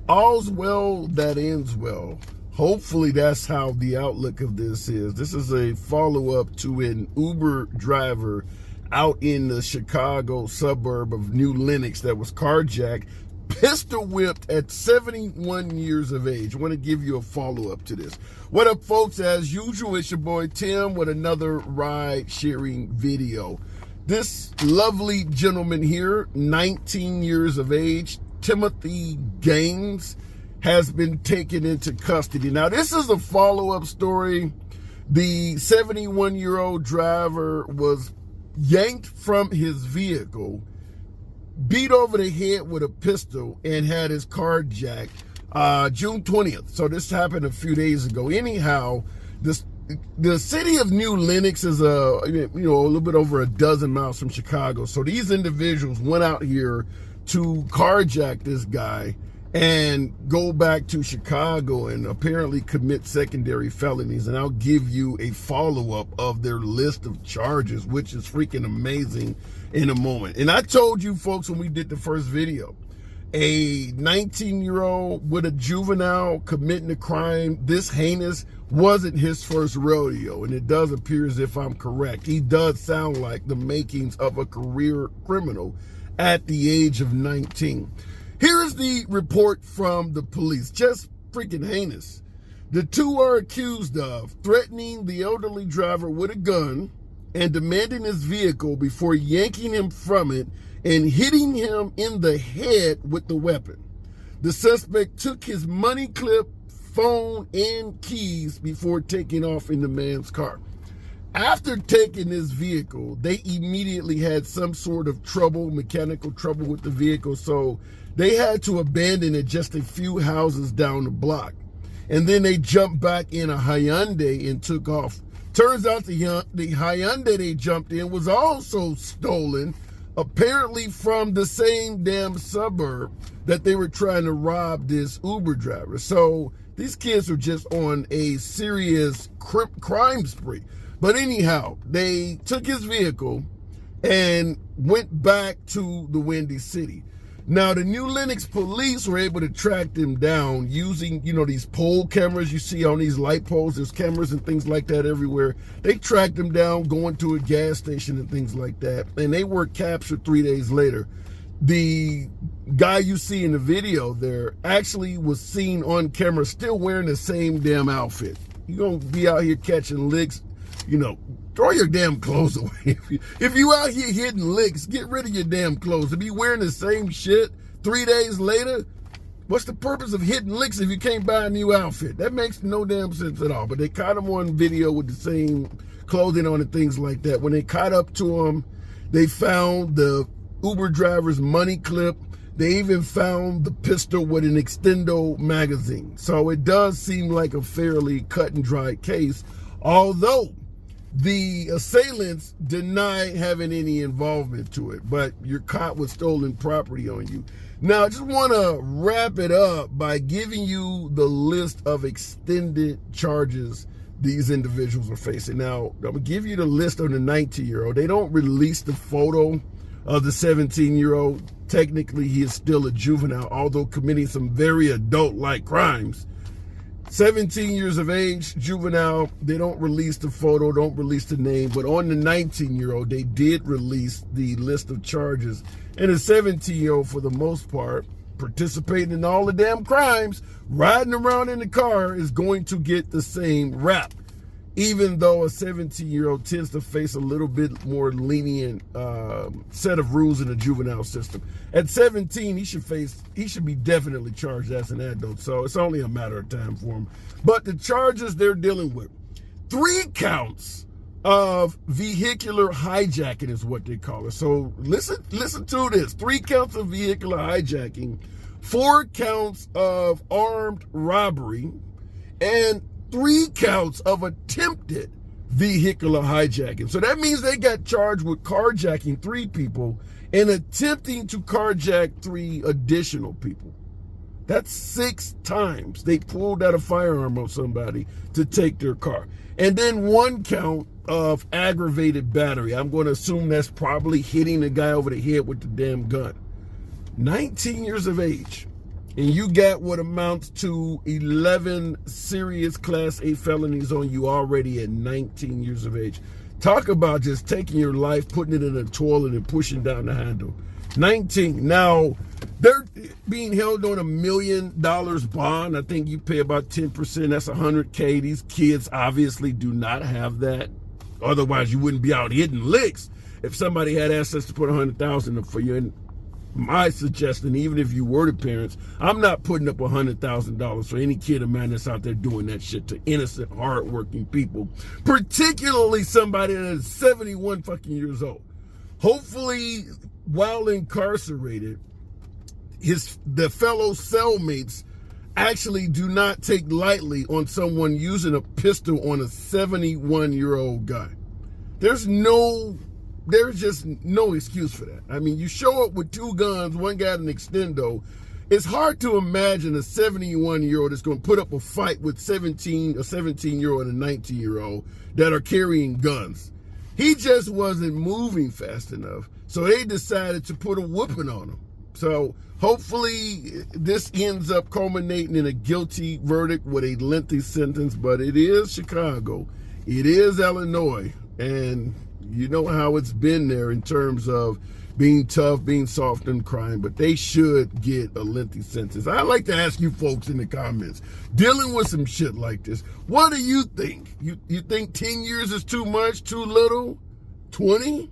All's well that ends well. Hopefully that's how the outlook of this is. This is a follow-up to an Uber driver out in the Chicago suburb of New Lenox that was carjacked, pistol whipped at 71 years of age. I want to give you a follow-up to this. What up, folks? As usual, it's your boy Tim with another ride-sharing video. This lovely gentleman here, 19 years of age, Timothy Gaines, has been taken into custody. Now, this is a follow-up story. The 71-year-old driver was yanked from his vehicle, beat over the head with a pistol, and had his car jacked June 20th. So this happened a few days ago. Anyhow, the city of New Lenox is a little bit over a dozen miles from Chicago. So these individuals went out here to carjack this guy and go back to Chicago and apparently commit secondary felonies. And I'll give you a follow-up of their list of charges, which is freaking amazing, in a moment. And I told you folks when we did the first video, a 19-year-old with a juvenile committing a crime this heinous wasn't his first rodeo. And it does appear as if I'm correct. He does sound like the makings of a career criminal at the age of 19. Here's the report from the police. Just freaking heinous. The two are accused of threatening the elderly driver with a gun and demanding his vehicle before yanking him from it and hitting him in the head with the weapon. The suspect took his money clip, phone, and keys before taking off in the man's car. After taking his vehicle, they immediately had some sort of trouble, mechanical trouble with the vehicle, so they had to abandon it just a few houses down the block. And then they jumped back in a Hyundai and took off. Turns out the Hyundai they jumped in was also stolen, apparently from the same damn suburb that they were trying to rob this Uber driver. So these kids are just on a serious crime spree. But anyhow, they took his vehicle and went back to the Windy City. Now, the New Lenox police were able to track them down using, these pole cameras you see on these light poles. There's cameras and things like that everywhere. They tracked them down going to a gas station and things like that. And they were captured 3 days later. The guy you see in the video there actually was seen on camera still wearing the same damn outfit. You're going to be out here catching licks. Throw your damn clothes away. If you out here hitting licks, get rid of your damn clothes. To be wearing the same shit 3 days later, what's the purpose of hitting licks if you can't buy a new outfit? That makes no damn sense at all. But they caught him on video with the same clothing on and things like that. When they caught up to him, they found the Uber driver's money clip. They even found the pistol with an extendo magazine. So it does seem like a fairly cut and dry case, although the assailants deny having any involvement to it, but you're caught with stolen property on you. Now, I just want to wrap it up by giving you the list of extended charges these individuals are facing. Now, I'm going to give you the list of the 19-year-old. They don't release the photo of the 17-year-old. Technically, he is still a juvenile, although committing some very adult-like crimes. 17 years of age, juvenile. They don't release the photo, don't release the name, but on the 19-year-old, they did release the list of charges. And the 17-year-old, for the most part, participating in all the damn crimes, riding around in the car, is going to get the same rap, even though a 17-year-old tends to face a little bit more lenient set of rules in the juvenile system. At 17, he should be definitely charged as an adult, so it's only a matter of time for him. But the charges they're dealing with, 3 counts of vehicular hijacking is what they call it. So listen to this: 3 counts of vehicular hijacking, 4 counts of armed robbery, and 3 counts of attempted vehicular hijacking. So that means they got charged with carjacking 3 people and attempting to carjack 3 additional people. That's 6 times they pulled out a firearm on somebody to take their car. And then 1 count of aggravated battery. I'm going to assume that's probably hitting the guy over the head with the damn gun. 19 years of age. and you got what amounts to 11 serious Class A felonies on you already at 19 years of age. Talk about just taking your life, putting it in a toilet and pushing down the handle. 19. Now, they're being held on $1 million bond. I think you pay about 10%. That's $100K. These kids obviously do not have that. Otherwise, you wouldn't be out hitting licks if somebody had access to put $100,000 up for you. And my suggestion, even if you were the parents, I'm not putting up $100,000 for any kid of mine that's out there doing that shit to innocent, hardworking people, particularly somebody that is 71 fucking years old. Hopefully, while incarcerated, the fellow cellmates actually do not take lightly on someone using a pistol on a 71-year-old guy. There's just no excuse for that. I mean, you show up with 2 guns, one got an extendo. It's hard to imagine a 71-year-old that's going to put up a fight with a 17-year-old and a 19-year-old that are carrying guns. He just wasn't moving fast enough, so they decided to put a whooping on him. So hopefully this ends up culminating in a guilty verdict with a lengthy sentence, but it is Chicago. It is Illinois, and you know how it's been there in terms of being tough, being soft in crime, but they should get a lengthy sentence. I'd like to ask you folks in the comments, dealing with some shit like this, what do you think? You think 10 years is too much, too little? 20?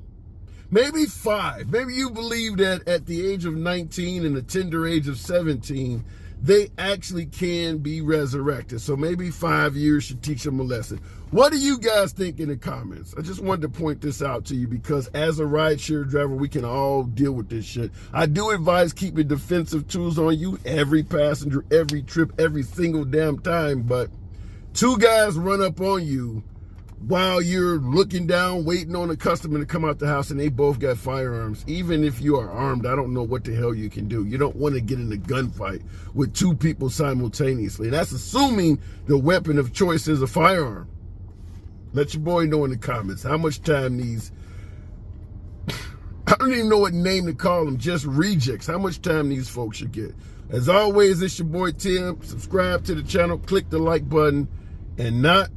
Maybe 5. Maybe you believe that at the age of 19 and the tender age of 17, they actually can be resurrected. So maybe 5 years should teach them a lesson. What do you guys think in the comments? I just wanted to point this out to you because as a rideshare driver, we can all deal with this shit. I do advise keeping defensive tools on you every passenger, every trip, every single damn time. But 2 guys run up on you while you're looking down, waiting on a customer to come out the house, and they both got firearms. Even if you are armed, I don't know what the hell you can do. You don't want to get in a gunfight with 2 people simultaneously. And that's assuming the weapon of choice is a firearm. Let your boy know in the comments how much time these, I don't even know what name to call them, just rejects, how much time these folks should get. As always, it's your boy Tim. Subscribe to the channel, click the like button, and do not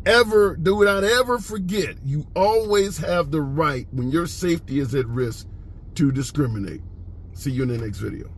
ever forget, you always have the right, when your safety is at risk, to discriminate. See you in the next video.